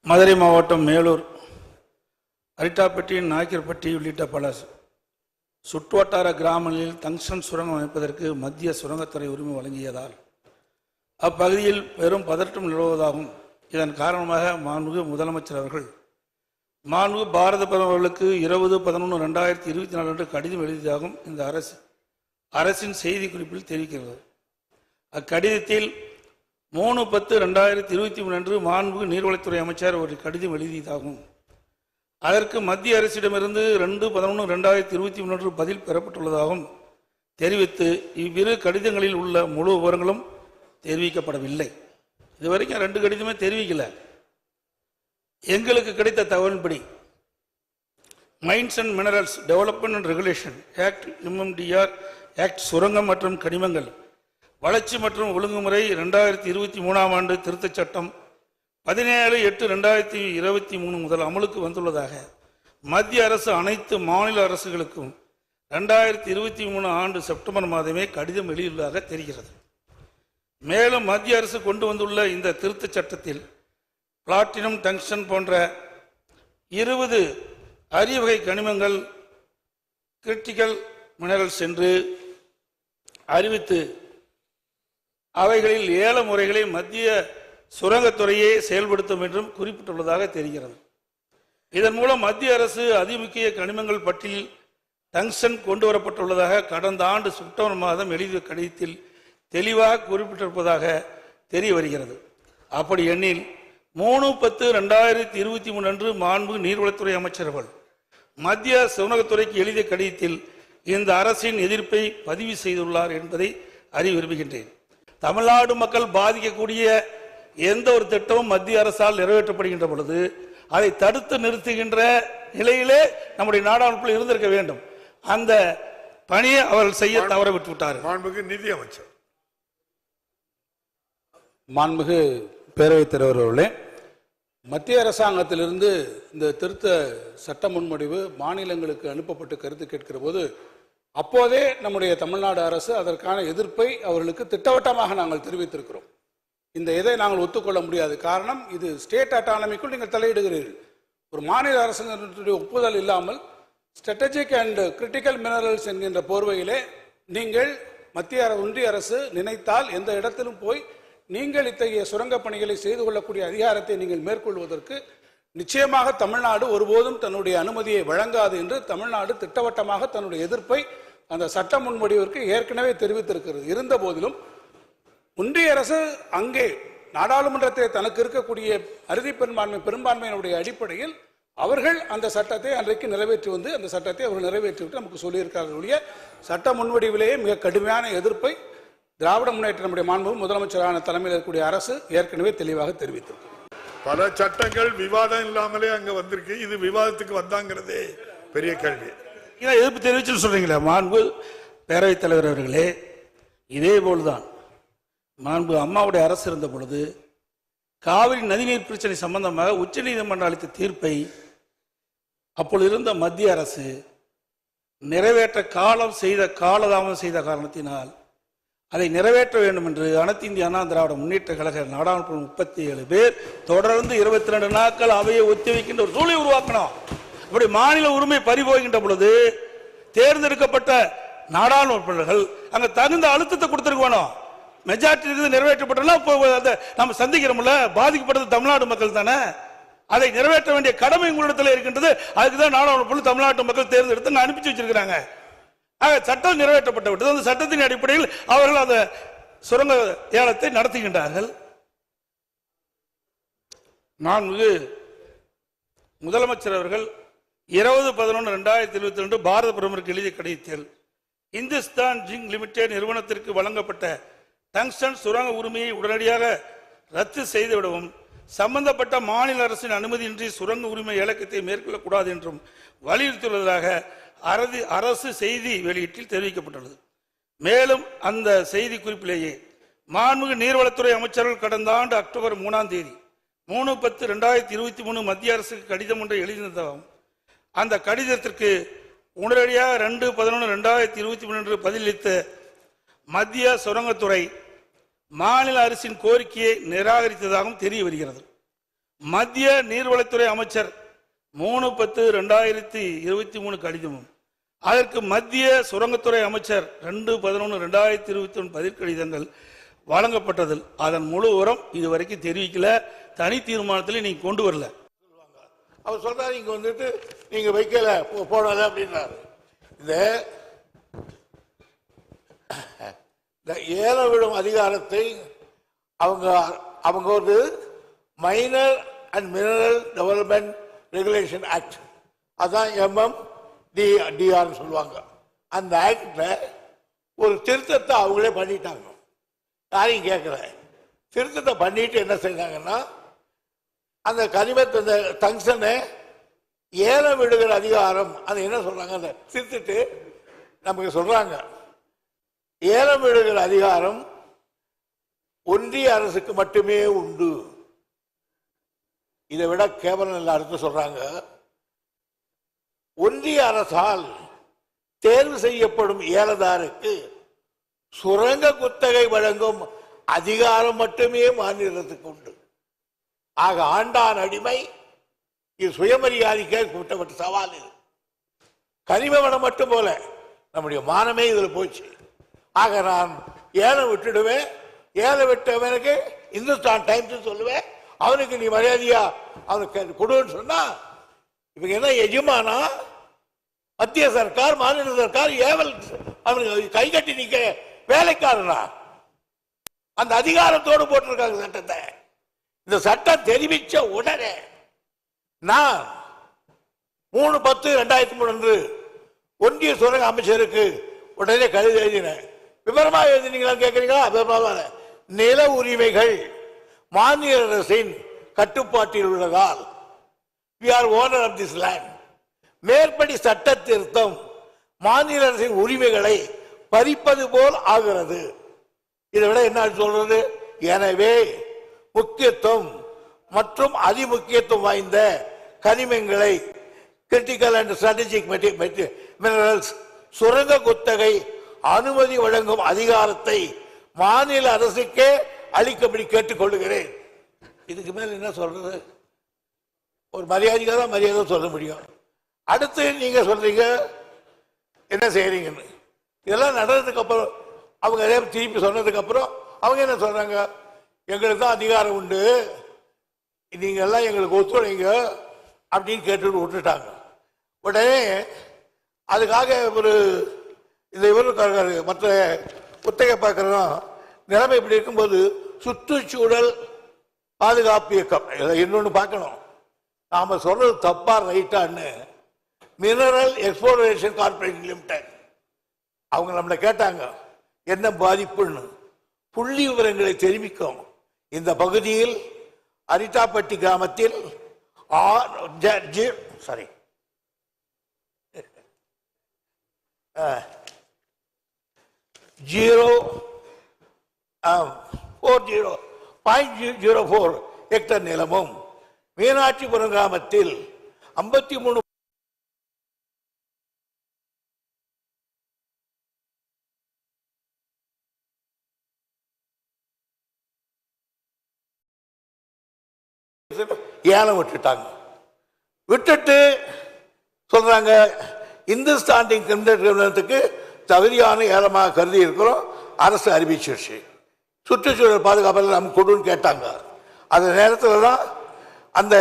மதுரை மாவட்டம் மேலூர், அரிட்டாப்பட்டி, நாய்க்கர்பட்டி உள்ளிட்ட பல சுற்றுவட்டார கிராமங்களில் டங்ஸ்டன் சுரங்கம் அமைப்பதற்கு மத்திய சுரங்கத்துறை உரிமை வழங்கியதால் அப்பகுதியில் பெரும் பதற்றம் நிலவுவதாகும். இதன் காரணமாக மாண்புமிகு முதலமைச்சர் அவர்கள் மாண்புமிகு பாரத பிரதமர் அவர்களுக்கு 20/11/2024 அன்று கடிதம் எழுதியதாகவும் இந்த அரசின் செய்தி குறிப்பில் தெரிவிக்கிறது. அக்கடிதத்தில் 3/10/2023 அன்று மாண்புமிகு நீர்வளத்துறை அமைச்சர் ஒரு கடிதம் எழுதியதாகும். அதற்கு மத்திய அரசிடமிருந்து 2/11/2023 அன்று பதில் பெறப்பட்டுள்ளதாகவும் தெரிவித்து இவ்விரு கடிதங்களில் உள்ள முழு விவரங்களும் தெரிவிக்கப்படவில்லை. இதுவரைக்கும் 2 கடிதமே தெரிவிக்கல. எங்களுக்கு கிடைத்த தகவலின்படி mines and minerals development and regulation act MMDR act சுரங்கம் மற்றும் கனிமங்கள் வளர்ச்சி மற்றும் ஒழுங்குமுறை 2023 ஆண்டு திருத்தச் சட்டம் 17/8/2023 முதல் அமலுக்கு வந்துள்ளதாக மத்திய அரசு அனைத்து மாநில அரசுகளுக்கும் 2023 ஆண்டு செப்டம்பர் மாதமே கடிதம் எழுதியுள்ளதாக தெரிகிறது. மேலும் மத்திய அரசு கொண்டு வந்துள்ள இந்த திருத்தச் சட்டத்தில் பிளாட்டினம், டங்ஸ்டன் போன்ற 20 அரிய வகை கனிமங்கள் கிரிட்டிக்கல் மினரல்ஸ் என்று அறிவித்து அவைகளில் ஏல முறைகளை மத்திய சுரங்கத்துறையே செயல்படுத்தும் என்றும் குறிப்பிட்டுள்ளதாக தெரிகிறது. இதன் மூலம் மத்திய அரசு அதிமுக்கிய கனிமங்கள் பட்டியலில் டங்ஸ்டன் கொண்டு வரப்பட்டுள்ளதாக கடந்த ஆண்டு செப்டம்பர் மாதம் எழுதிய கடிதத்தில் தெளிவாக குறிப்பிட்டிருப்பதாக தெரிய வருகிறது. அப்படி எண்ணில் 3/10/2023 அன்று மாண்புமிகு நீர்வளத்துறை அமைச்சர்கள் மத்திய சுரங்கத்துறைக்கு எழுதிய கடிதத்தில் இந்த அரசின் எதிர்ப்பை பதிவு செய்துள்ளார் என்பதை அறிய விரும்புகின்றேன். தமிழ்நாடு மக்கள் பாதிக்கக்கூடிய எந்த ஒரு திட்டமும் மத்திய அரசால் நிறைவேற்றப்படுகின்ற பொழுது அதை தடுத்து நிறுத்துகின்ற நிலையிலே நம்முடைய நாடாளுமன்றத்தில் இருந்திருக்க வேண்டும். அந்த பணியை அவர்கள் செய்ய தவற விட்டு விட்டார்கள். மாண்புமிகு நிதி அமைச்சர். மாண்புமிகு பேரவைத் தலைவர் அவர்களே, மத்திய அரசாங்கத்திலிருந்து இந்த திருத்த சட்ட முன்வடிவு மாநிலங்களுக்கு அனுப்பப்பட்டு கருத்து கேட்கிற போது அப்போதே நம்முடைய தமிழ்நாடு அரசு அதற்கான எதிர்ப்பை அவர்களுக்கு திட்டவட்டமாக நாங்கள் தெரிவித்திருக்கிறோம். இந்த இதை நாங்கள் ஒத்துக்கொள்ள முடியாது. காரணம், இது ஸ்டேட் அட்டானமிக்குள் நீங்கள் தலையிடுகிறீர்கள். ஒரு மாநில அரசுடைய ஒப்புதல் இல்லாமல் ஸ்ட்ராட்டஜிக் அண்ட் கிரிட்டிக்கல் மினரல்ஸ் என்கின்ற போர்வையிலே நீங்கள் மத்திய ஒன்றிய அரசு நினைத்தால் எந்த இடத்திலும் போய் நீங்கள் இத்தகைய சுரங்க பணிகளை செய்து கொள்ளக்கூடிய அதிகாரத்தை நீங்கள் மேற்கொள்வதற்கு நிச்சயமாக தமிழ்நாடு ஒருபோதும் தன்னுடைய அனுமதியை வழங்காது என்று தமிழ்நாடு திட்டவட்டமாக தன்னுடைய எதிர்ப்பை அந்த சட்ட முன்வடிவிற்கு ஏற்கனவே தெரிவித்திருக்கிறது. இருந்த போதிலும் ஒன்றிய அரசு அங்கே நாடாளுமன்றத்தில் தனக்கு இருக்கக்கூடிய அறுதி பெரும்பான்மையினுடைய அடிப்படையில் அவர்கள் அந்த சட்டத்தை அன்றைக்கு நிறைவேற்றி வந்து அந்த சட்டத்தை அவர்கள் நிறைவேற்றிவிட்டு நமக்கு சொல்லியிருக்கார்களுடைய சட்ட முன்வடிவிலேயே மிக கடுமையான எதிர்ப்பை திராவிட முன்னேற்ற நம்முடைய மாண்புமிகு முதலமைச்சரான தலைமையில் இருக்கக்கூடிய அரசு ஏற்கனவே தெளிவாக தெரிவித்திருக்கு. பல சட்டங்கள் விவாதம் இல்லாமலே அங்க வந்திருக்கு. இது விவாதத்துக்கு வந்தாங்கிறதே பெரிய கேள்வி. எதிர்ப்பு தெரிவிச்சு சொல்றீங்களா மாண்பு பேரவைத் தலைவர் அவர்களே? இதே போல்தான் மாண்பு அம்மாவுடைய அரசு இருந்த பொழுது காவிரி நதிநீர் பிரச்சனை சம்பந்தமாக உச்ச நீதிமன்றம் அளித்த தீர்ப்பை அப்பொழுது இருந்த மத்திய அரசு நிறைவேற்ற காலதாமதம் செய்த காரணத்தினால் அதை நிறைவேற்ற வேண்டும் என்று அனைத்து இந்திய அண்ணா திராவிட முன்னேற்ற கழக நாடாளுமன்ற 37 பேர் தொடர்ந்து 22 நாட்கள் அவையை ஒத்திவைக்கின்ற ஒரு சூழலை உருவாக்கணும். அப்படி மாநில உரிமை பறிபோகின்ற பொழுது தேர்ந்தெடுக்கப்பட்ட நாடாளுமன்ற உறுப்பினர்கள் அங்க தகுந்த அழுத்தத்தை கொடுத்திருக்கணும். மெஜாரிட்டி நிறைவேற்றப்பட்டா நம்ம சந்திக்கிறோம்ல, பாதிக்கப்பட்டது தமிழ்நாடு மக்கள் தானே. அதை நிறைவேற்ற வேண்டிய கடமை உங்களிடத்தில் இருக்கின்றது. அதுக்குதான் நாடாளுமன்ற தமிழ்நாட்டு மக்கள் தேர்ந்தெடுத்து அனுப்பிச்சு வச்சிருக்கிறாங்க. சட்டம் நிறைவேற்றப்பட்டு விட்டது. அந்த சட்டத்தின் அடிப்படையில் அவர்கள் அந்த சுரங்க ஏலத்தை நடத்துகின்றார்கள். மாண்புமிகு முதலமைச்சர் அவர்கள் 20/11/2022 பாரத பிரதமருக்கு எழுதிய கடிதத்தில் இந்துஸ்தான் ஜிங்க் லிமிடெட் நிறுவனத்திற்கு வழங்கப்பட்ட டங்ஸ்டன் சுரங்க உரிமையை உடனடியாக ரத்து செய்துவிடவும் சம்பந்தப்பட்ட மாநில அரசின் அனுமதியின்றி சுரங்க உரிமை இலக்கத்தை மேற்கொள்ளக்கூடாது என்றும் வலியுறுத்தியுள்ளதாக அரசு செய்தி வெளியீட்டில் தெரிவிக்கப்பட்டுள்ளது. மேலும் அந்த செய்தி குறிப்பிலேயே மாண்புமிகு நீர்வளத்துறை அமைச்சர்கள் கடந்த ஆண்டு அக்டோபர் 3ஆம் தேதி 3/10/2023 மத்திய அரசுக்கு கடிதம் ஒன்றை எழுதியிருந்ததாகவும் அந்த கடிதத்திற்கு உடனடியாக 2/11/2023 அன்று பதிலளித்த மத்திய சுரங்கத்துறை மாநில அரசின் கோரிக்கையை நிராகரித்ததாகவும் தெரிய வருகிறது. மத்திய நீர்வளத்துறை அமைச்சர் 3/10/2023 கடிதமும், அதற்கு மத்திய சுரங்கத்துறை அமைச்சர் 2/11/2021 பதில் கடிதங்கள் வழங்கப்பட்டதில் அதன் முழு விவரம் இதுவரைக்கும் தெரிவிக்கல. தனி தீர்மானத்தில் நீங்க கொண்டு வரல. அவர் சொல்றாரு இங்க வந்துட்டு நீங்க வைக்கல போடல அப்படின்றாரு. இந்த ஏலம் விடும் அதிகாரத்தை அவங்க ஒரு minor and mineral development regulation act, அதான் MMDR சொல்லுவாங்க. அந்த ஆக்ட்ல ஒரு திருத்தத்தை அவங்களே பண்ணிட்டாங்க. யாரையும் கேட்கல. திருத்தத்தை பண்ணிட்டு என்ன செய்தாங்கன்னா, அந்த கனிமத்தை அந்த டங்ஸ்டனை ஏலம் விடுகிற அதிகாரம், அது என்ன சொல்றாங்க, அந்த திருத்திட்டு நமக்கு சொல்றாங்க, ஏலம் விடுகிற அதிகாரம் ஒன்றிய அரசுக்கு மட்டுமே உண்டு. இதை விட கேவலம் நல்ல அர்த்தம் சொல்றாங்க. ஒன்றிய அரசால் தேர்வு செய்யப்படும் ஏலதாருக்கு சுரங்க குத்தகை வழங்கும் அதிகாரம் மட்டுமே மாநிலத்துக்கு உண்டு. ஆக ஆண்டான் அடிமை, இது சுயமரியாதைக்கு கூட்டப்பட்ட சவால். இது கனிம வளம் மட்டும் போல நம்முடைய மானமே இதுல போச்சு. ஆக நான் ஏலம் விட்டுடுவேன். ஏலம் விட்டவனுக்கு இந்துஸ்தான் டைம்ஸ் சொல்லுவேன், அவனுக்கு நீ மரியாதையா அவனுக்கு கொடுன்னு சொன்னா, இவங்க என்ன எஜமானா மத்திய சர்க்கார் மாநில சர்க்கார் ஏவல் அவனுக்கு கை கட்டி நிக்க வேலைக்காரனா? அந்த அதிகாரத்தோடு போட்டிருக்காங்க சட்டத்தை. இந்த சட்டம் தெரிவிச்ச உடனே நான் 3/10/2003 ஒன்றிய சுரங்க அமைச்சருக்கு உடனே கடிதம் எழுதினேன். விவரமா எழுதினீங்களா கேட்கறீங்களா? விவரமாக நில உரிமைகள் மாநில அரசின் கட்டுப்பாட்டில் உள்ளதால் we are owner of this land. மேற்படி சட்ட திருத்தம் மாநில அரசின் உரிமைகளை பறிப்பது போல் ஆகிறது. இதை விட என்ன சொல்றது? எனவே முக்கியத்துவம் மற்றும் அதிமுக்கியத்துவம் வாய்ந்த கனிமங்களை கிரிட்டிக்கல் அண்ட் ஸ்ட்ராட்டஜிக் மினரல்ஸ் சுரங்க குத்தகை அனுமதி வழங்கும் அதிகாரத்தை மாநில அரசுக்கே அளிக்கப்படி கேட்டுக்கொள்கிறேன். இதுக்கு மேல என்ன சொல்றது? ஒரு மரியாதைக்காக தான் மரியாதை சொல்ல முடியும். அடுத்து நீங்க சொல்றீங்க என்ன செய்யறீங்கன்னு. இதெல்லாம் நடந்ததுக்கு அப்புறம் அவங்க திருப்பி சொன்னதுக்கு அப்புறம் அவங்க என்ன சொல்றாங்க, எங்களுக்கு தான் அதிகாரம் உண்டு, நீங்க எல்லாம் எங்களுக்கு ஒத்துழைங்க அப்படின்னு கேட்டு விட்டுட்டாங்க. உடனே அதுக்காக ஒரு இந்த இவருக்காக மற்ற புத்தகை பார்க்கறோம். நிலைமை இப்படி இருக்கும்போது சுற்றுச்சூழல் பாதுகாப்பு இயக்கம் இன்னொன்று பார்க்கணும். நாம சொல்றது தப்பா ரைட்டான்னு மினரல் எக்ஸ்ப்ளோரேஷன் கார்பரேஷன் லிமிடெட் அவங்க நம்மளை கேட்டாங்க என்ன பாதிப்புன்னு. புள்ளி விவரங்களை தெரிவிக்கும். இந்த பகுதியில் அரிட்டாப்பட்டி கிராமத்தில் 0.04 ஹெக்டர் நிலமும் மீனாட்சிபுரம் கிராமத்தில் 53 ஏலம் விட்டுட்டாங்க. விட்டுட்டு சொல்றாங்க இந்துஸ்தானின் நிறுவனத்துக்கு தகுதியான ஏலமாக கருதி இருக்கிறோம், அரசு அறிவிச்சிருச்சு. சுற்றுச்சூழல் பாதுகாப்பில் நம்ம கொடுன்னு கேட்டாங்க. அந்த நேரத்தில் தான் அந்த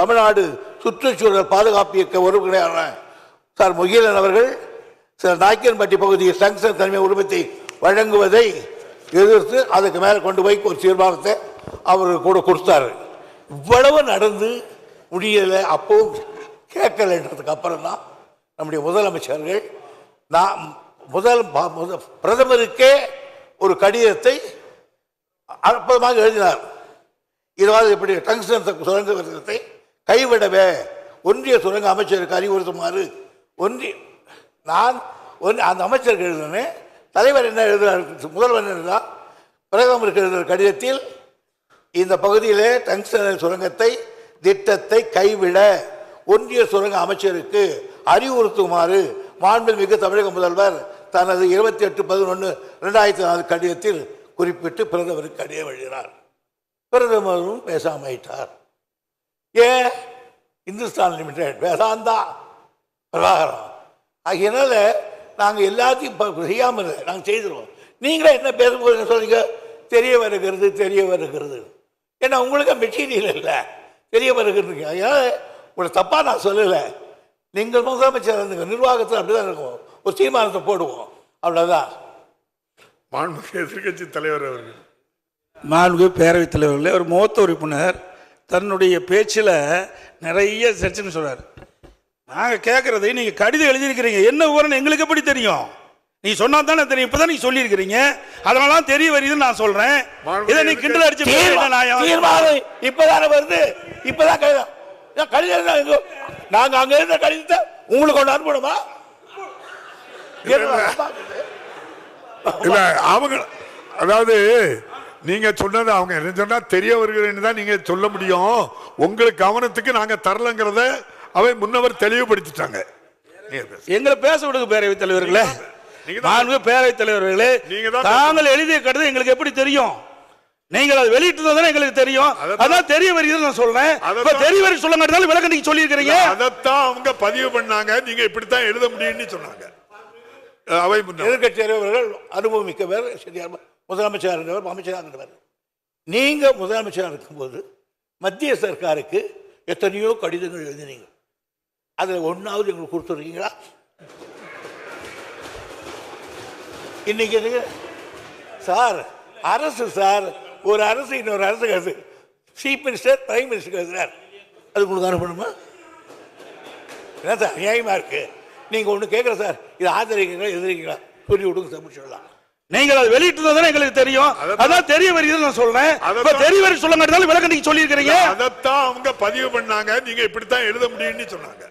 தமிழ்நாடு சுற்றுச்சூழல் பாதுகாப்பு இயக்க உறுப்பினரான சார் முகிலன் அவர்கள் சில நாய்க்கன்பட்டி பகுதியில் டங்ஸ்டன் தனிமை உரிமத்தை வழங்குவதை எதிர்த்து அதுக்கு மேலே கொண்டு போய் ஒரு தீர்மானத்தை அவர் கூட கொடுத்தாரு. இவ்வளவு நடந்து முடியலை. அப்பவும் கேட்கலன்றதுக்கு அப்புறம் தான் நம்முடைய முதலமைச்சர்கள் நான் பிரதமருக்கே ஒரு கடிதத்தை அற்புதமாக எழுதினார். இதாவது இப்படி டங்ஸ்டன் சுரங்க திட்டத்தை கைவிடவே ஒன்றிய சுரங்க அமைச்சருக்கு அறிவுறுத்துமாறு அந்த அமைச்சருக்கு எழுதினேன். தலைவர் என்ன எழுதுகிறார், முதல்வர் எழுதுகிறார், பிரதமருக்கு எழுதுகிற கடிதத்தில் இந்த பகுதியிலே டங்ஸ்டன் சுரங்கத்தை திட்டத்தை கைவிட ஒன்றிய சுரங்க அமைச்சருக்கு அறிவுறுத்துமாறு மாண்புமிகு தமிழக முதல்வர் தனது 28/11/2004 கடிதத்தில் குறிப்பிட்டு பிரதமருக்கு கடிதம் எழுதினார். பிரதமரும் பேசாமட்டார். ஏன்? இந்துஸ்தான் லிமிடெட் வேதாந்தா பிரபாகரம் ஆகியனால நாங்கள் எல்லாத்தையும் செய்யாமல் இல்லை, நாங்கள் செய்திருவோம். நீங்களே என்ன பேசும்போது சொல்றீங்க தெரிய வருகிறது. ஏன்னா உங்களுக்கு மெட்டீரியல் இல்லை, தெரிய வருகிறது. அதனால உங்களை தப்பா நான் சொல்லலை. நீங்கள் முதலமைச்சர் இருந்துங்க, நிர்வாகத்தில் அப்படிதான் இருக்கும். ஒரு தீர்மானத்தை போடுவோம், அவ்வளவுதான். மாண்புமிகு எதிர்க்கட்சி தலைவர் அவர்கள். மாண்புமிகு பேரவைத் தலைவர்களே, ஒரு மூத்த உறுப்பினர் தன்னுடைய பேச்சில் நிறைய சர்ச்சைன்னு சொல்றாரு. நாங்கள் கேட்கறது, நீங்கள் கடிதம் எழுதியிருக்கிறீங்க, என்ன விவரம் எங்களுக்கு எப்படி தெரியும்? நீ சொன்னா தானே தெரியும். இப்பதான் நீ சொல்லியிருக்கிறீங்க, அதனால தெரிய வருதுன்னு நான் சொல்றேன். இதை நீ கிண்டல் அடிச்சு இப்பதானே வருது, இப்பதான் கடிதம் நாங்க அங்க இருந்த கடிதத்தை உங்களுக்கு கொண்டு அனுப்பணுமா? இல்ல அவங்க, அதாவது நீங்க சொன்னது அவங்க என்ன சொன்னா தெரிய வருகிறேன்னு தான் நீங்க சொல்ல முடியும். உங்களுக்கு கவனத்துக்கு நாங்க தரலங்கிறத அவை முன்னவர் தெளிவுபடுத்திட்டாங்க. எங்களை பேச விடுங்க பேரவைத் தலைவர்களே. பேரவைத் தலைவர்களே, தாங்கள் எழுதிய கடிதம் எங்களுக்கு எப்படி தெரியும்? நீங்கள் அதை வெளியிட்டு எங்களுக்கு தெரியும். அதான் தெரிய வருகிறது நான் சொல்றேன். தெரிய வரி சொல்ல மாட்டாலும் விளக்கம் நீங்க சொல்லி இருக்கிறீங்க. அதைத்தான் அவங்க பதிவு பண்ணாங்க. நீங்க இப்படித்தான் எழுத முடியும்னு சொன்னாங்க. அவை எதிர்கட்சி தலைவர்கள் அனுபவமிக்கவர், முதலமைச்சர் இருந்தவர், அமைச்சராக இருந்தவர். நீங்க முதலமைச்சராக இருக்கும்போது மத்திய சர்க்காருக்கு எத்தனையோ கடிதங்கள் எழுதினீங்க. அதுல ஒன்னாவது எங்களுக்கு கொடுத்துருக்கீங்களா? இன்னைக்கு சார் அரசு சார் ஒரு அரசு இன்னொரு அரசு சீஃப் மினிஸ்டர் பிரைம் மினிஸ்டர் எழுதுறார், அது உங்களுக்கு அனுப்பணுமா? என்ன சார் நியாயமா இருக்கு? நீங்க ஒண்ணு கேட்கற சார், இது ஆதரிக்கிறீங்களா எதிர்க்கிறீங்களா சொல்லி விடுங்க சார், முடிச்சுடலாம். நீங்கள் அதை வெளியிட்டு எங்களுக்கு தெரியும். அதான் தெரிய வருகிறது நான் சொல்றேன். தெரிய வரி சொல்ல மாட்டாலும் விளக்கம் நீங்க சொல்லி இருக்கிறீங்க. அதைத்தான் அவங்க பதிவு பண்ணாங்க. நீங்க இப்படித்தான் எழுத முடியும்னு சொன்னாங்க.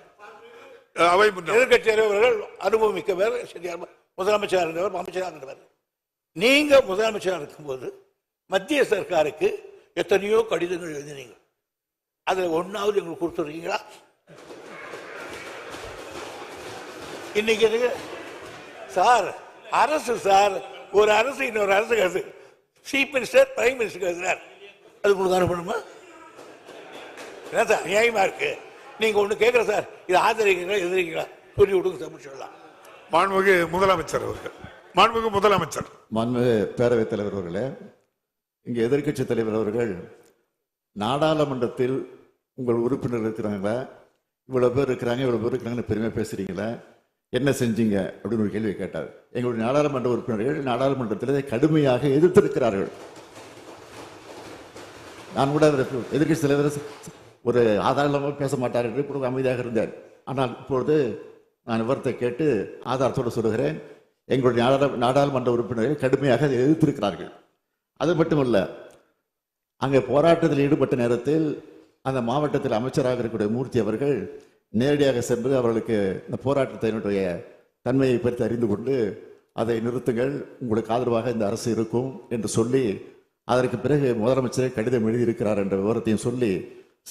அவை எதிர்கட்சி தலைவர்கள் அனுபவமிக்கவர், முதலமைச்சர் இருந்தவர், அமைச்சராக இருந்தவர். நீங்க முதலமைச்சராக இருக்கும்போது மத்திய சர்க்காருக்கு எத்தனையோ கடிதங்கள் எழுதினீங்க. அதுல ஒன்னாவது எங்களுக்கு கொடுத்துருக்கீங்களா? இன்னைக்கு சார் அரசு சார் ஒரு அரசு இன்னொரு அரசு சீஃப் மினிஸ்டர் பிரைம் மினிஸ்டர் எழுதுறார், அது உங்களுக்கு அனுப்பணுமா? என்ன சார் நியாயமா இருக்கு? நீங்க ஒண்ணு கேட்கற சார், இது ஆதரிக்கிறீங்களா எதிர்க்கிறீங்களா சொல்லி விடுங்க சார், முடிச்சுடலாம். மாண்புமிகு முதலமைச்சர் அவர்கள். மாண்புமிகு முதலமைச்சர். மாண்புமிகு பேரவைத் தலைவர் அவர்களே, இங்கே எதிர்க்கட்சி தலைவர் அவர்கள் நாடாளுமன்றத்தில் உங்கள் உறுப்பினர் இருக்கிறாங்களா, இவ்வளவு பேர் இருக்கிறாங்க இவ்வளவு பேர் இருக்கிறாங்கன்னு பெருமையாக பேசுறீங்களா, என்ன செஞ்சீங்க அப்படின்னு ஒரு கேள்வி கேட்டார். எங்களுடைய நாடாளுமன்ற உறுப்பினர்கள் நாடாளுமன்றத்தில் கடுமையாக எதிர்த்திருக்கிறார்கள். நான் கூட எதிர்க்கட்சி தலைவர் ஒரு ஆதாரமாக பேச மாட்டார் என்று அமைதியாக இருந்தார். ஆனால் இப்பொழுது நான் விவரத்தை கேட்டு ஆதாரத்தோடு சொல்லுகிறேன். எங்களுடைய நாடாளுமன்ற உறுப்பினர்கள் கடுமையாக எதிர்த்திருக்கிறார்கள். அது மட்டுமல்ல, அங்கே போராட்டத்தில் ஈடுபட்ட நேரத்தில் அந்த மாவட்டத்தில் அமைச்சராக இருக்கக்கூடிய மூர்த்தி அவர்கள் நேரடியாக சென்று அவர்களுக்கு இந்த போராட்டத்தினுடைய தன்மையை பற்றி அறிந்து கொண்டு அதை நிறுத்துங்கள், உங்களுக்கு ஆதரவாக இந்த அரசு இருக்கும் என்று சொல்லி அதற்கு பிறகு முதலமைச்சர் கடிதம் எழுதியிருக்கிறார் என்ற விவரத்தையும் சொல்லி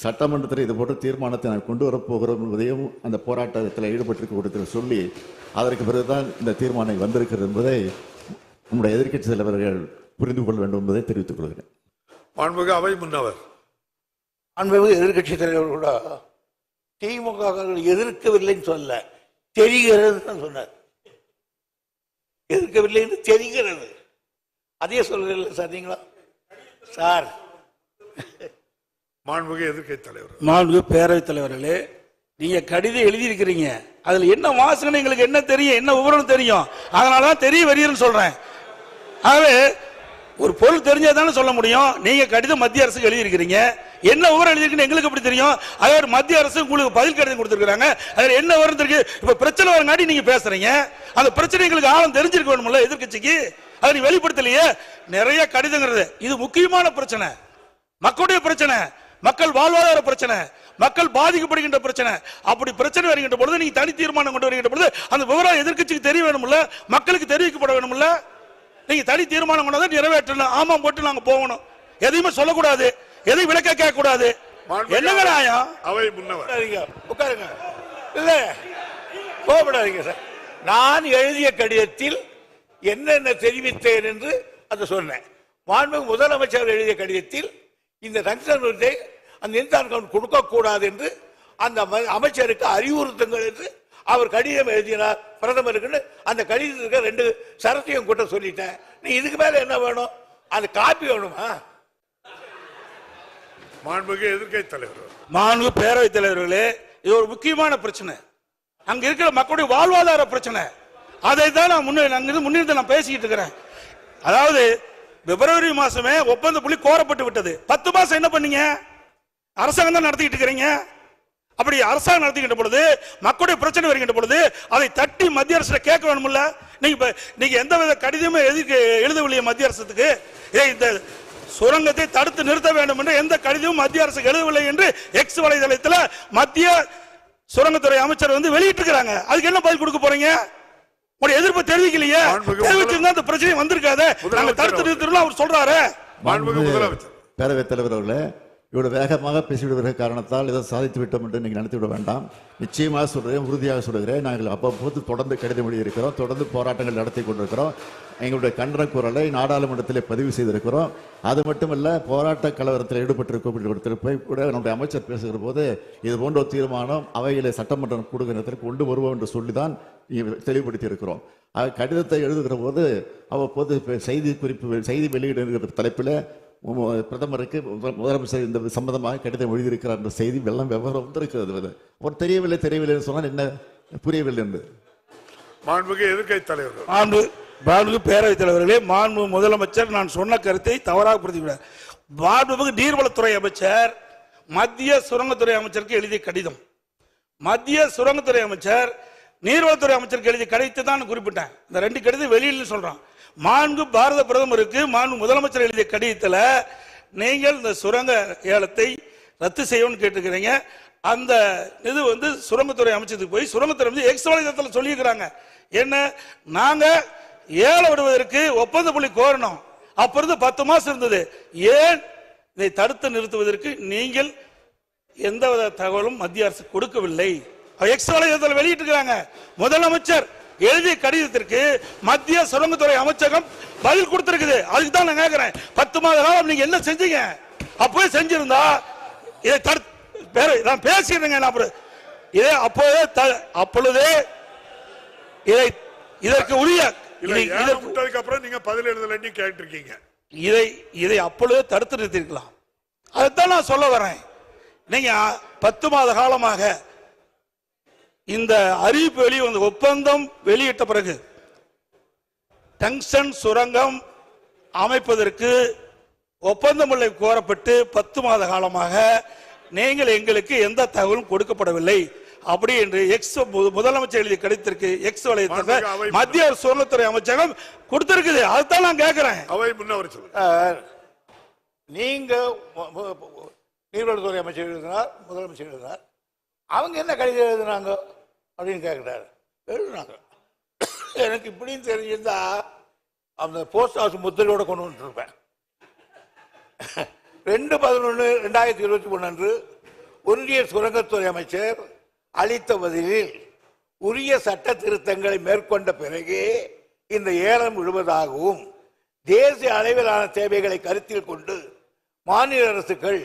சட்டமன்றத்தில் இது போன்ற தீர்மானத்தை நான் கொண்டு வரப்போகிறோம் என்பதையும் அந்த போராட்டத்தில் ஈடுபட்டிருக்க சொல்லி அதற்கு பிறகுதான் இந்த தீர்மானம் வந்திருக்கிறது என்பதை நம்முடைய எதிர்க்கட்சி தலைவர்கள் புரிந்து கொள்ள வேண்டும் என்பதை தெரிவித்துக் கொள்கிறேன். மாண்புமிகு அவை முன்னவர். மாண்புமிகு எதிர்க்கட்சி தலைவர் கூட திமுக எதிர்க்கவில்லைன்னு சொல்ல, தெரிகிறது சொன்னார். எதிர்க்கவில்லை என்று தெரிகிறது, அதே சொல்ல சார் நீங்களா சார்? மாண்புமிகு எதிர்க்கட்சி தலைவர். மாண்புமிகு பேரவைத் தலைவர்களே, நீங்க கடிதம் எழுதியிருக்கிறீங்க, அதுல என்ன வாசனை எங்களுக்கு என்ன தெரியும், என்ன விவரம் தெரியும், அதனாலதான் தெரிய வருகிறேன்னு சொல்றேன். ஆகவே ஒரு பொருள் தெரிஞ்சாதானே சொல்ல முடியும். நீங்க கடிதம் மத்திய அரசுக்கு எழுதியிருக்கிறீங்க, என்ன விவரம் எழுதிருக்குன்னு எங்களுக்கு எப்படி தெரியும்? அதோட மத்திய அரசு உங்களுக்கு பதில் கடிதம் கொடுத்திருக்காங்க, அதுல என்ன விவரம் தெரியும்? இப்ப பிரச்சனை வரங்காட்டி நீங்க பேசுறீங்க, அந்த பிரச்சனை எங்களுக்கு ஆழம் தெரிஞ்சிருக்க வேணும்ல எதிர்க்கட்சிக்கு, அதை நீ வெளிப்படுத்தலையே. நிறைய கடிதங்கிறது இது முக்கியமான பிரச்சனை, மக்களுடைய பிரச்சனை, மக்கள் வாழ்வாதார பிரச்சனை, மக்கள் பாதிக்கப்படுகின்ற பிரச்சனை. அப்படி பிரச்சனை வருகின்ற பொழுது நீங்க தனி தீர்மானம் கொண்டு வருகின்ற பொழுது அந்த விவரம் எதிர்க்கட்சிக்கு தெரிய வேணும்ல, மக்களுக்கு தெரிவிக்கப்பட வேணும்ல. நீங்க தனி தீர்மானம் கொண்டு வந்து நிறைவேற்றணும், ஆமாம் போட்டு நாங்க போகணும், எதையுமே சொல்லக்கூடாது, எதையும் விளக்க கேட்க கூடாது. என்னங்க நியாயம்? அவை முன்னவர் உட்காருங்க. இல்ல கோபப்படாதீங்க சார். நான் எழுதிய கடிதத்தில் என்னென்ன தெரிவித்தேன் என்று அதை சொன்னேன். மாண்புமிகு முதலமைச்சர் எழுதிய கடிதத்தில் இந்த டங்ஸ்டன் அந்த மின்சார கம்பெனி கொடுக்க கூடாது என்று அந்த அமைச்சருக்கு அறிவுறுத்துங்கள் என்று அவர் கடிதம் எழுதினார் பிரதமருக்கு. அந்த கடிதத்துக்கு 2 சரத்தையும் கூட்ட சொல்லிட்டேன். நீ இதுக்கு மேல என்ன வேணும்? அது காப்பி வேணுமா? மாண்புமிகு எதிர்க்கட்சி தலைவர், மாண்பு பேரவைத் தலைவர்களே, இது ஒரு முக்கியமான பிரச்சனை. அங்க இருக்கிற மக்களுடைய வாழ்வாதார பிரச்சனை. அதை தான் நான் முன்னிருந்து நான் பேசிக்கிட்டு இருக்கிறேன். அதாவது பிப்ரவரி மாசமே ஒப்பந்த புள்ளி கோரப்பட்டு விட்டது. 10 மாசம் என்ன பண்ணீங்க? அரசாங்கம் தான் நடத்திக்கிட்டு இருக்கிறீங்க. அப்படி அரசாங்கம் நடத்திக்கிட்ட பொழுது மக்களுடைய பிரச்சனை வருகின்ற பொழுது அதை தட்டி மத்திய அரசு கேட்க வேணும்ல. நீங்க எந்த வித கடிதமே எழுதவில்லையே மத்திய அரசுக்கு. இந்த சுரங்கத்தை தடுத்து நிறுத்த வேண்டும் என்று எந்த கடிதமும் மத்திய அரசுக்கு எழுதவில்லை என்று எக்ஸ் வலைதளத்தில் மத்திய சுரங்கத்துறை அமைச்சர் வெளியிட்டு இருக்கிறாங்க. அதுக்கு என்ன பதில் கொடுக்க போறீங்க? உங்களுடைய எதிர்ப்பு தெரிவிக்கலையே. தெரிவிச்சிருந்தா இந்த பிரச்சனை வந்திருக்காது. நாங்க தடுத்து நிறுத்தணும் அவர் சொல்றாரு. பேரவைத் தலைவர் அவர்களே, இவ்வளவு வேகமாக பேசிவிடுகிற காரணத்தால் இதை சாதித்து விட்டோம் என்று நீங்கள் நினைத்து விட வேண்டாம். நிச்சயமாக சொல்கிறேன், உறுதியாக சொல்கிறேன். நாங்கள் அவ்வப்போது தொடர்ந்து கடிதம் எழுதியிருக்கிறோம், தொடர்ந்து போராட்டங்கள் நடத்தி கொண்டிருக்கிறோம். எங்களுடைய கண்டன குரலை நாடாளுமன்றத்திலே பதிவு செய்திருக்கிறோம். அது மட்டுமல்ல, போராட்ட கலவரத்தில் ஈடுபட்டிருக்க போய் கூட நம்முடைய அமைச்சர் பேசுகிற போது இது போன்ற ஒரு தீர்மானம் அவையிலே சட்டமன்றம் கூடுகிற நேரத்தில் கொண்டு வருவோம் என்று சொல்லிதான் தெளிவுபடுத்தி இருக்கிறோம். கடிதத்தை எழுதுகிற போது அவ்வப்போது செய்தி வெளியிடுகிற தலைப்பில் பிரதமருக்கு முதலமைச்சர் இந்த சம்பந்தமாக கடிதம் எழுதியிருக்கிறார் என்ற செய்தி வெள்ளம் விவரம் வந்திருக்கிறது. ஒரு தெரியவில்லை சொன்னால் என்ன புரியவில்லை என்று. மாண்புமிகு எதிர்க்கட்சி தலைவர், மாண்புமிகு பேரவைத் தலைவர்களே, மாண்பு முதலமைச்சர் நான் சொன்ன கருத்தை தவறாக புரிந்துவிடார். மாண்புமிகு நீர்வளத்துறை அமைச்சர் மத்திய சுரங்கத்துறை அமைச்சருக்கு எழுதிய கடிதம், மத்திய சுரங்கத்துறை அமைச்சர் நீர்வளத்துறை அமைச்சருக்கு எழுதிய கடிதத்தை தான் குறிப்பிட்டேன். இந்த 2 கடிதம் வெளியில் சொல்றான். மாண்பு பாரத பிரதமருக்கு மாண்பு முதலமைச்சர் எழுதிய கடிதத்தில் நீங்கள் இந்த சுரங்க ஏலத்தை ரத்து செய்யணும்னு கேட்டுக்கிறீங்க. அந்த இது சுரங்கத்துறை அமைச்சருக்கு போய் சுரங்கத்துறை எக்ஸ் வலைதளத்தில் சொல்லியிருக்கிறாங்க. என்ன, நாங்க ஏலம் விடுவதற்கு ஒப்பந்த புள்ளி கோரணும். அப்ப இருந்து 10 மாசம் இருந்தது. ஏன் இதை தடுத்து நிறுத்துவதற்கு நீங்கள் எந்தவித தகவலும் மத்திய அரசு கொடுக்கவில்லை. எக்ஸ் வலைதளத்தில் வெளியிட்டிருக்கிறாங்க. முதலமைச்சர் எழுதிய கடிதத்திற்கு மத்திய சுரங்கத்துறை அமைச்சகம் பதில் கொடுத்திருக்குது. அதுக்கு தான் நான் கேட்கிறேன், 10 மாத காலம் நீங்க என்ன செஞ்சீங்க? அப்பவே செஞ்சிருந்தா இதை நான் பேசிடுறேங்க. இதை அப்பொழுதே இதற்கு உரிய அப்புறம் நீங்க பதில் எழுதலன்னு கேட்டிருக்கீங்க. இதை அப்பொழுதே தடுத்து நிறுத்திருக்கலாம். அதைத்தான் நான் சொல்ல வரேன். நீங்க 10 மாத காலமாக இந்த அறிவிப்பு வெளிவந்த ஒப்பந்தம் வெளியிட்ட பிறகு டங்ஸ்டன் சுரங்கம் அமைப்பதற்கு ஒப்பந்தமுல்லை கோரப்பட்டு 10 மாத காலமாக நீங்கள் எங்களுக்கு எந்த தகவலும் கொடுக்கப்படவில்லை அப்படி என்று எக்ஸ் முதலமைச்சர் எழுதிய கடிதத்திற்கு எக்ஸ் வலைத்தளத்தில் மத்திய சுரங்கத்துறை அமைச்சகம் கொடுத்திருக்குது. அதுதான் நான் கேட்கிறேன். அவை முன்னவர் நீங்க நீர்வளத்துறை அமைச்சர் எழுதினார், முதலமைச்சர் எழுதினார். அவங்க என்ன கடிதம் எழுதுனாங்க அப்படின்னு கேட்கிறாரு. எழுதுனாங்க. எனக்கு இப்படின்னு தெரிஞ்சிருந்தா அந்த போஸ்ட் ஹவுஸ் முத்திரையோட கொண்டு வந்துருப்பேன். 2/11/2021 அன்று ஒன்றிய சுரங்கத்துறை அமைச்சர் அளித்த பதிலில் உரிய சட்ட திருத்தங்களை மேற்கொண்ட பிறகு இந்த ஏலம் விடுவதாகவும் தேசிய அளவிலான தேவைகளை கருத்தில் கொண்டு மாநில அரசுகள்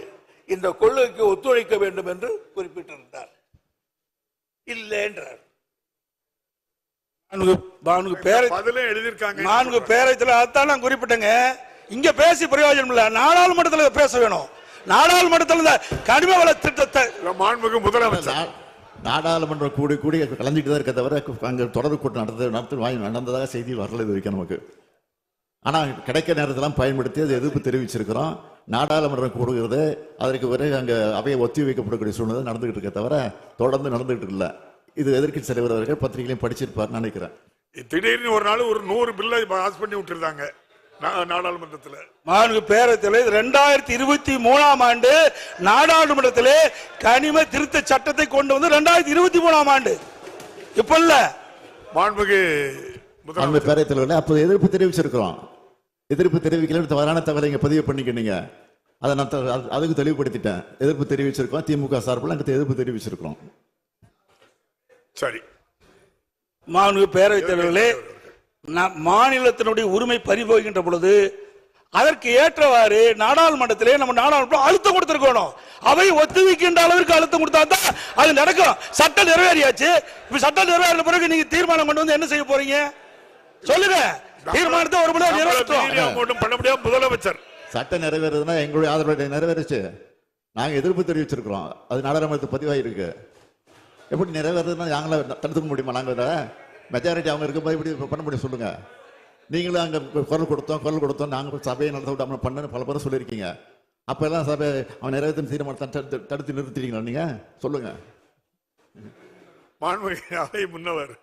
இந்த கொள்கைக்கு ஒத்துழைக்க வேண்டும் என்று குறிப்பிட்டிருந்தார். இல்லை என்றார். பேரத்தில் அதான் நான் குறிப்பிட்டேங்க. இங்க பேசி பிரயோஜனம் இல்ல, நாடாளுமன்றத்தில் பேச வேணும். நாடாளுமன்றத்தில் கனிம வள திட்டத்தை மாண்புமிகு முதலமைச்சர் நாடாளுமன்றம் கூடி கலந்துட்டு தான் இருக்க தவிர அங்கே தொடர் கூட்டம் நடந்ததாக செய்தி வரல இது வரைக்கும் நமக்கு. ஆனால் கிடைக்க நேரத்தெல்லாம் பயன்படுத்தி அது எதிர்ப்பு தெரிவிச்சிருக்கிறோம். நாடாளுமன்றம் கூடுகிறது, அதற்கு பிறகு அங்கே அவையை ஒத்தி வைக்கப்படக்கூடிய சூழ்நிலை நடந்துகிட்டு இருக்க தவிர தொடர்ந்து நடந்துகிட்டு இல்லை. இது எதிர்க்கட்சி தலைவர் அவர்கள் பத்திரிகையிலையும் படிச்சிருப்பார் நினைக்கிறேன். திடீர்னு ஒரு நாள் ஒரு 100 பில்லை பாஸ் பண்ணி விட்டுருந்தாங்க நாடாளுமன்றத்தில். மாண்பு பேரவைத்தில் 2023ஆம் ஆண்டு நாடாளுமன்றத்திலே கனிம திருத்த சட்டத்தை கொண்டு வந்து 2023ஆம் ஆண்டு இப்ப இல்ல. மாண்புமிகு பேரவைத்தில் அப்போது எதிர்ப்பு தெரிவிச்சிருக்கிறோம். எதிர்ப்பு தெரிவிக்கல தவறான தகவலை இங்க பதிவு பண்ணிக்கிட்டீங்க. அதை நான் அதுக்கு தெளிவுபடுத்திட்டேன். எதிர்ப்பு தெரிவிச்சிருக்கோம், திமுக சார்பில் அங்கே எதிர்ப்பு தெரிவிச்சிருக்கிறோம். சரி. மாண்பு பேரவைத் தலைவர்களே, மாநிலத்தினுடைய உரிமை பறிபோகின்ற பொழுது அதற்கு ஏற்றவாறு நாடாளுமன்றத்திலே நம்ம நாடாளுமன்றம் அழுத்தம் கொடுத்திருக்கணும். அவை ஒத்துழைக்கின்ற அளவிற்கு அழுத்தம் கொடுத்தா தான் அது நடக்கும். சட்டம் நிறைவேறியாச்சு. இப்ப சட்டம் நிறைவேறின பிறகு நீங்க தீர்மானம் கொண்டு வந்து என்ன செய்ய போறீங்க சொல்லுங்க. தீர்மானத்தை ஒரு முறை நிறைவேற்றுவோம். பண்ண முடியாது. முதலமைச்சர் சட்டம் நிறைவேறதுன்னா எங்களுடைய ஆதரவு நிறைவேறுச்சு. நாங்க எதிர்ப்பு தெரிவிச்சிருக்கிறோம். அது நாடாளுமன்றத்துக்கு பதிவாயிருக்கு. எப்படி நிறைவேறதுன்னா நாங்கள தடுத்துக்க முடியுமா? நாங்க மெஜாரிட்டி அவங்க இருக்கும்போது இப்படி பண்ண முடியும் சொல்லுங்க. நீங்களும் அங்க குரல் கொடுத்தோம் நாங்க சபையை நடத்த விடாம பண்ணு பல பேரும் சொல்லியிருக்கீங்க. அப்ப எல்லாம் சபை அவன் நிறைவேற்றும் தீர்மானத்தை தடுத்து நிறுத்திட்டீங்களா நீங்க சொல்லுங்க. அவை முன்னவர்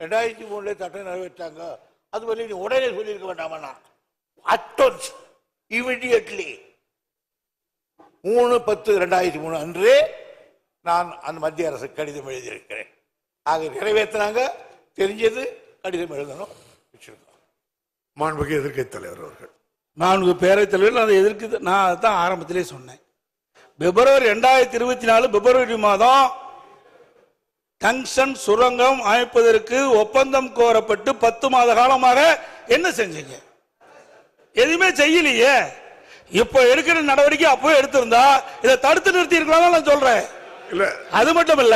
2003 சட்டம் நிறைவேற்றாங்க. அது வரை நீ உடனே சொல்லியிருக்க வேண்டாமா? அட்டோன்ஸ் இமிடியட்லி 3/10/2003 அன்றே நான் அந்த மத்திய அரசு கடிதம் எழுதியிருக்கிறேன். ஆக நிறைவேற்றினாங்க, தெரிஞ்சது, கடிதம் எழுதணும். மாண்புமிகு எதிர்க்கட்சி தலைவர் அவர்கள். நான்கு பேரவைத் தலைவர்கள் அதை எதிர்க்கு நான் அதான் ஆரம்பத்திலே சொன்னேன். பிப்ரவரி 2024 பிப்ரவரி மாதம் டங்ஸ்டன் சுரங்கம் அமைப்பதற்கு ஒப்பந்தம் கோரப்பட்டு 10 மாத காலமாக என்ன செஞ்சீங்க? எதுவுமே செய்யலையே. இப்ப எடுக்கிற நடவடிக்கை அப்பவே எடுத்திருந்தா இதை தடுத்து நிறுத்தி இருக்கலாம் நான் சொல்றேன். அது மட்டும் இல்ல,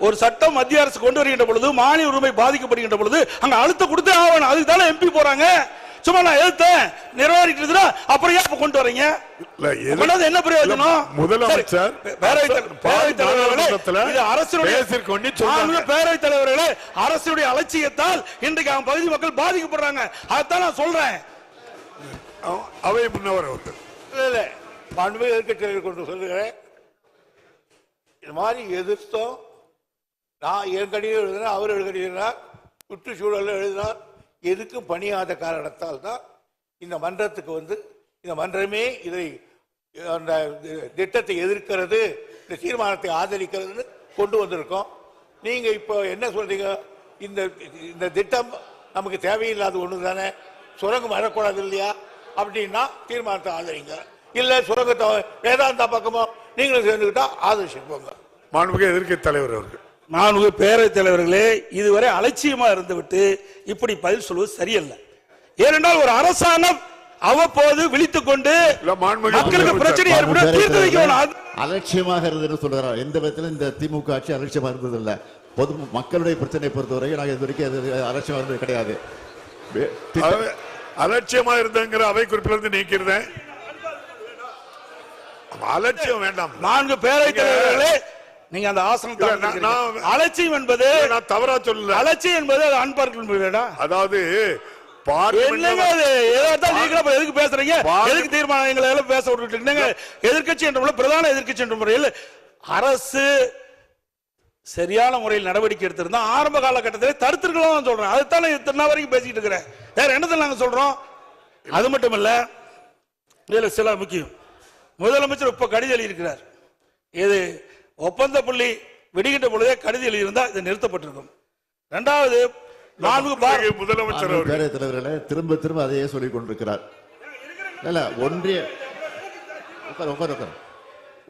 ஒரு சட்டம் மத்திய அரசு கொண்டு வருகின்ற பொழுது மாநில உரிமை பாதிக்கப்படுகின்ற பொழுது அங்க அழுத்தம் கொடுத்தே ஆகணும். அதுக்கு தானே எம்பி போறாங்க. சும்மா நான் எதிர்த்தேன் நிறைவேறிட்டு அப்புறம் ஏன் கொண்டு வரீங்க? என்ன பிரயோஜனம்? முதலமைச்சர் பேரவைத் தலைவர்களே அரசுடைய அலட்சியத்தால் இன்றைக்கு அவங்க பகுதி மக்கள் பாதிக்கப்படுறாங்க. அதைத்தான் நான் சொல்றேன். அவை முன்னவர் அவர்கள். மாண்புமிகு எதிர்க்கட்சியை கொண்டு சொல்லுகிறேன். இது மாதிரி எதிர்த்தோம். நான் என் கடிதம் எழுதினா அவர் எழுதினார், சுற்றுச்சூழல் எழுதினார். எதுக்கும் பணியாத காரணத்தால் தான் இந்த மன்றத்துக்கு வந்து இந்த மன்றமே இதை அந்த திட்டத்தை எதிர்க்கிறது, இந்த தீர்மானத்தை ஆதரிக்கிறதுன்னு கொண்டு வந்திருக்கோம். நீங்க இப்போ என்ன சொல்றீங்க? இந்த திட்டம் நமக்கு தேவையில்லாத ஒன்று தானே, சுரங்கம் வரக்கூடாது இல்லையா? அப்படின்னா தீர்மானத்தை ஆதரிங்க. இல்ல சுரங்கத்தை வேதாந்தா பக்கமோ நீங்களும் சேர்ந்துக்கிட்டா ஆதரிச்சுப்போங்க. மாண்புமிகு எதிர்க்கட்சி தலைவர் அவர்கள். மாண்புமிகு பேரவைத் தலைவர்களே, இதுவரை அலட்சியமா இருந்துவிட்டு இப்படி பதில் சொல்வது சரியல்ல. ஏனென்றால் ஒரு அரசாங்கம் அவ்வப்போது விழித்துக் கொண்டு மக்களுக்கு பிரச்சனை ஏற்படும் தீர்த்து வைக்கணும். அலட்சியமாக இருந்தது சொல்றாரு. எந்த விதத்திலும் இந்த திமுக ஆட்சி அலட்சியமா இருந்தது இல்ல. பொது மக்களுடைய பிரச்சனை பொறுத்தவரை நாங்கள் இது வரைக்கும் அலட்சியமா இருந்தது கிடையாது. அலட்சியமா இருந்தங்கிற அவை குறிப்பிலிருந்து நீக்கிறேன். அலட்சியம் வேண்டாம். 4 பேரவைத் தலைவர்களே, நீங்க அந்த ஆசனத்தை அலட்சியம் என்பது நான் தவறா சொல்லல. அலட்சியம் என்பது அது அன்பார்க்க. அதாவது எதுக்கு பேசுறீங்க? எதுக்கு தீர்மானங்களை எல்லாம் பேச விட்டுட்டு எதிர்கட்சி என்ற பிரதான எதிர்கட்சி என்ற முறையில் அரசு சரியான முறையில் நடவடிக்கை எடுத்திருந்தா ஆரம்ப காலகட்டத்தில் தடுத்திருக்கலாம் சொல்றேன். அதுதான் இத்தனை வரைக்கும் பேசிட்டு இருக்கிறேன். வேற என்னத்தை நாங்க சொல்றோம்? அது மட்டும் இல்ல, இதுல சில முக்கியம். முதலமைச்சர் இப்ப கடிதம் எழுதியிருக்கிறார். இது ஒப்பந்த புள்ளி விடுகின்ற பொழுதே கடிதம் எழுதியிருந்தா இது நிறுத்தப்பட்டிருக்கும். இரண்டாவது, முதலமைச்சர் பேரவைத் தலைவர்களே திரும்ப திரும்ப அதையே சொல்லிக் கொண்டிருக்கிறார். இல்ல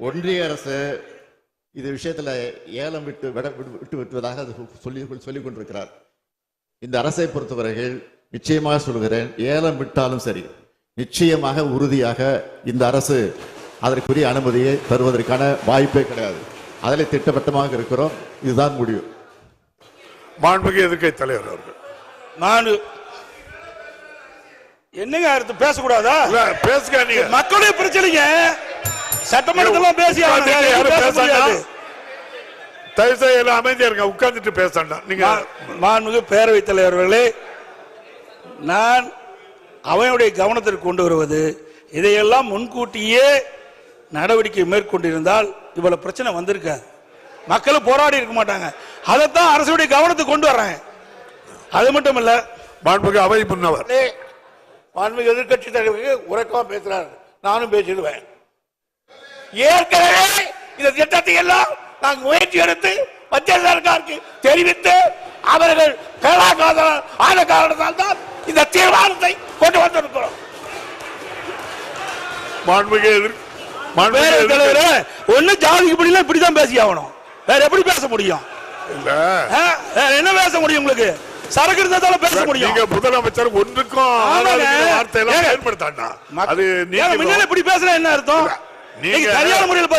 ஒன்றிய அரசு இது விஷயத்துல ஏலம் விட்டு விட்டுவதாக சொல்லிக் கொண்டிருக்கிறார். இந்த அரசை பொறுத்தவரையில் நிச்சயமாக சொல்கிறேன், ஏலம் விட்டாலும் சரி, நிச்சயமாக உறுதியாக இந்த அரசு அதற்குரிய அனுமதியை தருவதற்கான வாய்ப்பே கிடையாது. அதில் திட்டவட்டமாக இருக்கிறோம். இதுதான் முடிவு. மாண்புமிகு எதிர்க்கட்சி தலைவர் அவர்கள். என்னங்க அடுத்து பேசக்கூடாதா? பேசுங்க. நீங்க மக்களுடைய பிரச்சனைங்க சட்டமன்றத்தில் பேசி தயவுசெய்து அமைதியா இருங்க, உட்கார்ந்துட்டு பேசணும். நீங்க மாண்புமிகு பேரவைத் தலைவர்களே, நான் அவையுடைய கவனத்திற்கு கொண்டு வருவது, இதையெல்லாம் முன்கூட்டியே நடவடிக்கை மேற்கொண்டிருந்தால் இவ்வளவு பிரச்சனை வந்திருக்காது. மக்கள் போராடி இருக்க மாட்டாங்க. அதைத்தான் அரசுடைய கவனத்துக்கு கொண்டு வர்றேன். அது மட்டும் இல்ல, மாண்புமிகு அவை முன்னவர் மாண்புமிகு எதிர்க்கட்சி தலைவருக்கு உறக்கமா பேசுறாரு. நானும் பேசிடுவேன். ஏற்கனவே இந்த திட்டத்தை எல்லாம் நாங்கள் முயற்சி எடுத்து மத்திய சர்க்காருக்கு தெரிவித்து அவர்கள் ஆன காரணத்தால் தான் இந்த தீர்மானத்தை கொண்டு வந்திருக்கிறோம். ஒண்ணு ஜாதிக்கு படியல இப்படிதான் பேசி ஆகணும். வேற எப்படி பேச முடியும்? என்ன பேச முடியும்? உங்களுக்கு சரக்கு இருந்தால பேச முடியும். நீங்க முதலமைச்சர் ஒன்றுக்கும் வார்த்தையெல்லாம் பயன்படுத்தாண்டா. அது நீங்க முன்னால இப்படி பேசுனா என்ன அர்த்தம்? நீங்க சரியான முறையில்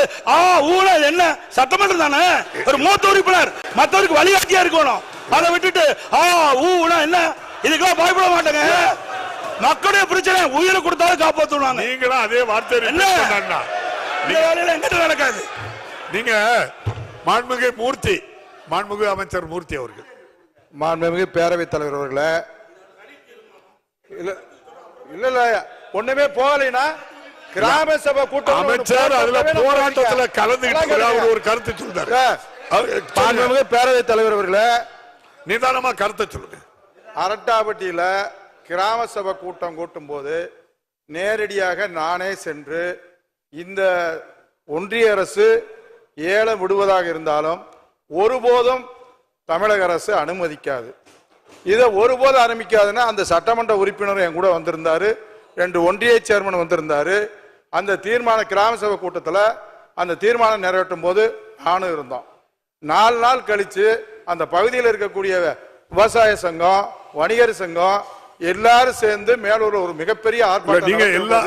ஊழல் என்ன சட்டமன்றம் தானே, ஒரு மூத்த உறுப்பினர் மற்றவருக்கு வழிகாட்டியா இருக்கணும். அதை விட்டுட்டு ஊழல் என்ன, இதுக்கெல்லாம் பயப்பட மாட்டாங்க. மக்களுடைய பிரச்சனை உயிரை கொடுத்தாலும் காப்பாற்றுவாங்க. நீங்களும் அதே வார்த்தை என்ன எங்கிட்ட நடக்காது. நீங்க மாண்புமிகு அமைச்சர் மூர்த்தி அவர்கள், மாண்புமிகு பேரவைத் தலைவர் அவர்களே, இல்ல ஒண்ணுமே போகலைன்னா கிராம சபை கூட்டம் அமைச்சர் அதுல போராட்டத்துல கலந்துக்கிட்டு ஒரு கருத்து சொல்றாரு. மாண்புமிகு பேரவைத் தலைவர் அவர்களே, நிதானமா கருத்தை சொல்லுங்க. அரட்டாப்பட்டியில கிராம சபை கூட்டம் கூட்டும் போது நேரடியாக நானே சென்று இந்த ஒன்றிய அரசு ஏலம் விடுவதாக இருந்தாலும் ஒருபோதும் தமிழக அரசு அனுமதிக்காது. இதை ஒருபோதும் அனுமதிக்காதுன்னா அந்த சட்டமன்ற உறுப்பினர் என் கூட வந்திருந்தாரு, 2 ஒன்றிய சேர்மன் வந்திருந்தாரு. அந்த தீர்மான கிராம சபை கூட்டத்தில் அந்த தீர்மானம் நிறைவேற்றும் போது நானும் இருந்தோம். 4 நாள் கழிச்சு அந்த பகுதியில் இருக்கக்கூடிய விவசாய சங்கம், வணிகர் சங்கம் எல்லாரும் சேர்ந்து மேலூர் ஒரு மிகப்பெரிய ஆர்ப்பாட்டம். நீங்க எல்லாம்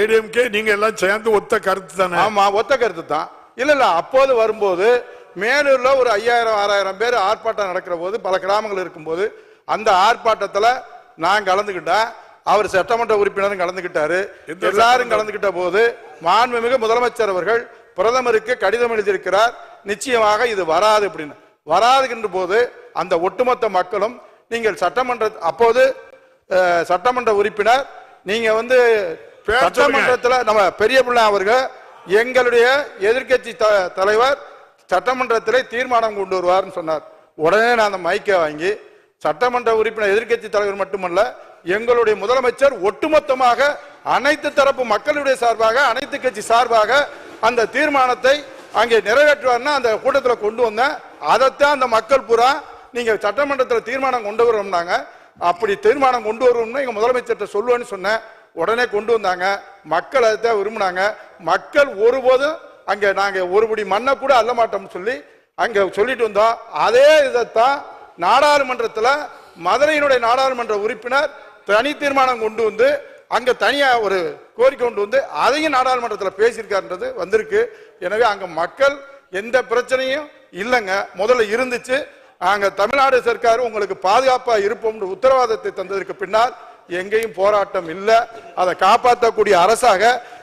ஏடிஎம்கே நீங்க எல்லாம் சேர்ந்து ஒத்த கருத்து தானே? ஆமா, ஒத்த கருத்து தான். இல்ல அப்போது வரும்போது மேலூர்ல ஒரு 5000-6000 பேர் ஆர்ப்பாட்டம் நடக்கிற போது, பல கிராமங்கள் இருக்கும்போது அந்த ஆர்ப்பாட்டத்தில் நான் கலந்துகிட்டேன். அவர் சட்டமன்ற உறுப்பினரும் கலந்துகிட்டாரு. எல்லாரும் கலந்துகிட்ட போது மாண்புமிகு முதலமைச்சர் அவர்கள் பிரதமருக்கு கடிதம் எழுதியிருக்கிறார், நிச்சயமாக இது வராது அப்படின்னு. வராதுகின்ற போது அந்த ஒட்டுமொத்த மக்களும் நீங்கள் அப்போது சட்டமன்ற உறுப்பினர் நீங்க சட்டமன்றத்தில் நம்ம பெரிய பிள்ளை அவர்கள் எங்களுடைய எதிர்கட்சி தலைவர் சட்டமன்றத்தில் தீர்மானம் கொண்டு வருவார்னு சொன்னார். உடனே நான் அந்த மைக்கை வாங்கி சட்டமன்ற உறுப்பினர் எதிர்கட்சி தலைவர் மட்டுமல்ல, எங்களுடைய முதலமைச்சர் ஒட்டுமொத்தமாக அனைத்து தரப்பு மக்களுடைய சார்பாக, அனைத்து கட்சி சார்பாக அந்த தீர்மானத்தை அங்கே நிறைவேற்றுவார்னா அந்த கூட்டத்தில் கொண்டு வந்தேன். அதைத்தான் அந்த மக்கள் பூரா நீங்க சட்டமன்றத்தில் தீர்மானம் கொண்டு வரோம்னாங்க. அப்படி தீர்மானம் கொண்டு வருவோம்னா எங்க முதலமைச்சர்கிட்ட சொல்லுவேன்னு சொன்னேன். உடனே கொண்டு வந்தாங்க. மக்கள் அதைத்தான் விரும்பினாங்க. மக்கள் ஒருபோதும் அங்க நாங்க ஒருபடி மண்ணை கூட அள்ள மாட்டோம்னு சொல்லி அங்க சொல்லிட்டு வந்தோம். அதே இதைத்தான் நாடாளுமன்றத்தில் மதுரையினுடைய நாடாளுமன்ற உறுப்பினர் தனி தீர்மானம் கொண்டு வந்து அங்க தனியா ஒரு கோரிக்கை கொண்டு வந்து அதையும் நாடாளுமன்றத்தில் பேசியிருக்காருன்றது வந்திருக்கு. எனவே அங்க மக்கள் எந்த பிரச்சனையும் இல்லைங்க, முதல்ல இருந்துச்சு. நாங்க தமிழ்நாடு சர்க்கார் உங்களுக்கு பாதுகாப்பா இருப்போம் உத்தரவாதத்தை தந்ததற்கு பின்னால் எங்கேயும் போராட்டம் இல்லை. அதை காப்பாற்றக்கூடிய அரசாக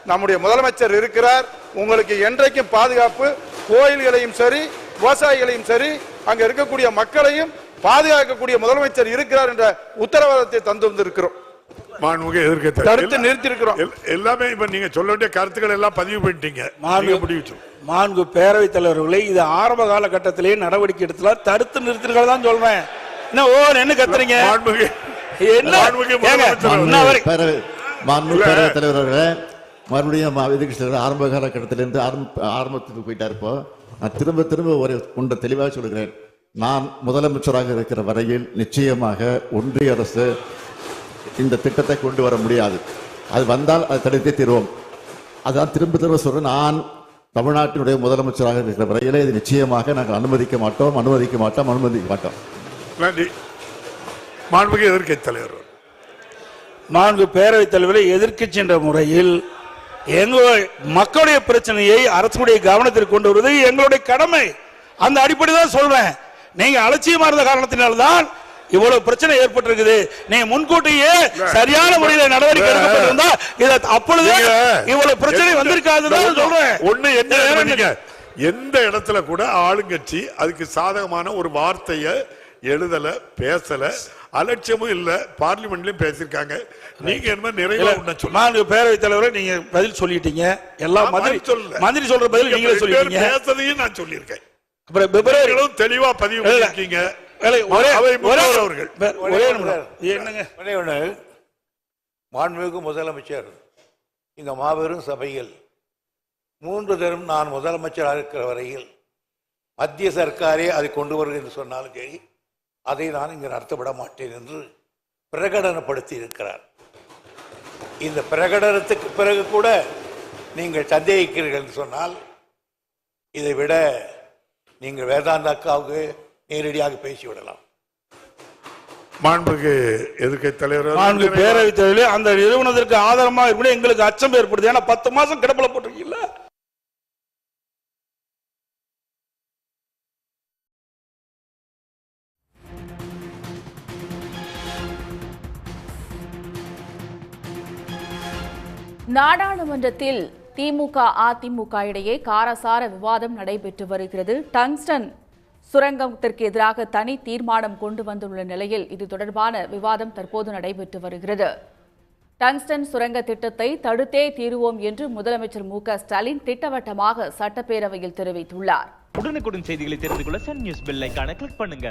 நம்முடைய முதலமைச்சர் இருக்கிறார். உங்களுக்கு என்றைக்கும் பாதுகாப்பு, கோயில்களையும் சரி விவசாயிகளையும் சரி அங்க இருக்கக்கூடிய மக்களையும் பாதுகாக்கக்கூடிய முதலமைச்சர் இருக்கிறார் என்ற உத்தரவாதத்தை தந்து வந்திருக்கிறோம். கருத்து நிறுத்தி இருக்கிறோம். எல்லாமே இப்ப நீங்க சொல்ல வேண்டிய கருத்துக்கள் எல்லாம் பதிவு பண்ணிட்டீங்க. மாண்பு பேரவைத் தலைவர்களை இது ஆரம்ப காலகட்டத்திலேயே நடவடிக்கை எடுத்தலாம், தடுத்து நிறுத்திருக்கிறதா தான் சொல்றேன். என்ன கத்துறீங்க? பேரவைத் தலைவர்களே, மறுபடியும் ஆரம்ப காலகட்டத்திலிருந்து ஆரம்பத்துக்கு போயிட்டார். இப்போ நான் திரும்ப ஒன்று தெளிவாக சொல்கிறேன். நான் முதலமைச்சராக இருக்கிற வரையில் நிச்சயமாக ஒன்றிய அரசு இந்த திட்டத்தை கொண்டு வர முடியாது. அது வந்தால் அதை தடுத்தே தீர்வோம். அதான் திரும்ப சொல்றேன். நான் தமிழ்நாட்டினுடைய முதலமைச்சராக இருக்கிற வரையிலே இது நிச்சயமாக நாங்கள் அனுமதிக்க மாட்டோம். நன்றி. மாண்புமிகு எதிர்க்கட்சி தலைவர், மாண்பு பேரவைத் தலைவரை எதிர்க்கட்சி என்ற முறையில் எங்களுடைய மக்களுடைய பிரச்சனையை அரசுடைய கவனத்திற்கு கொண்டு வருவது எங்களுடைய கடமை. அந்த அடிப்படையில் தான் சொல்றேன். நீங்க அலட்சியமா இருந்த காரணத்தினால்தான் இவ்வளவு பிரச்சனை ஏற்பட்டிருக்குது. நீங்க முன்கூட்டியே சரியான முறையில் நடவடிக்கை எடுக்கப்பட்டிருந்தா அப்பொழுது இவ்வளவு பிரச்சனை வந்திருக்காதுதான் சொல்றேன். ஒண்ணு என்ன, எந்த இடத்துல கூட ஆளுங்கட்சி அதுக்கு சாதகமான ஒரு வார்த்தைய எழுதல, பேசல, அலட்சியமும் இல்ல. பார்லிமெண்ட்லயும் பேசிருக்காங்க. நீங்க என்ன நிறைய பேரவைத் தலைவரை நீங்க பதில் சொல்லிட்டீங்க. எல்லாம் மந்திரி சொல்ற பதில் நீங்களே சொல்லிட்டீங்க. பேசுறதையும் நான் சொல்லியிருக்கேன். அப்புறம் பிப்ரவரியிலும் தெளிவா பதிவு பண்ணிருக்கீங்க. மாண்புமிகு முதலமைச்சர் இந்த மாபெரும் சபையில் 3 தரம் நான் முதலமைச்சராக இருக்கிற வரையில் மத்திய சர்க்காரே அதை கொண்டு வருகிறது என்று சொன்னாலும் சரி, அதை நான் இங்கு நடத்தப்பட மாட்டேன் என்று பிரகடனப்படுத்தி இருக்கிறார். இந்த பிரகடனத்துக்கு பிறகு கூட நீங்கள் சந்தேகிக்கிறீர்கள் என்று சொன்னால் இதை விட நீங்கள் வேதாந்தாக்காவுக்கு நேரடியாக பேசிவிடலாம். மாண்புக்கு எதிர்க்கட்சி தலைவர் மாண்பு பேரவைத் தலைவர்களே, அந்த நிறுவனத்திற்கு ஆதாரமாக இருக்கணும் எங்களுக்கு அச்சம் ஏற்படுது. ஏன்னா 10 மாசம் கிடப்பில போட்டிருக்கீங்களா? நாடாளுமன்றத்தில் திமுக அதிமுக இடையே காரசார விவாதம் நடைபெற்று வருகிறது. டங்ஸ்டன் சுரங்கத்திற்கு எதிராக தனி தீர்மானம் கொண்டு வந்துள்ள நிலையில் இது தொடர்பான விவாதம் தற்போது நடைபெற்று வருகிறது. டங்ஸ்டன் சுரங்க திட்டத்தை தடுத்தே தீருவோம் என்று முதலமைச்சர் மு.க.ஸ்டாலின் திட்டவட்டமாக சட்டப்பேரவையில் தெரிவித்துள்ளார். உடனுக்குடன் செய்திகளை தெரிந்து கொள்ள சன் நியூஸ் பெல் ஐகானை கிளிக் பண்ணுங்க.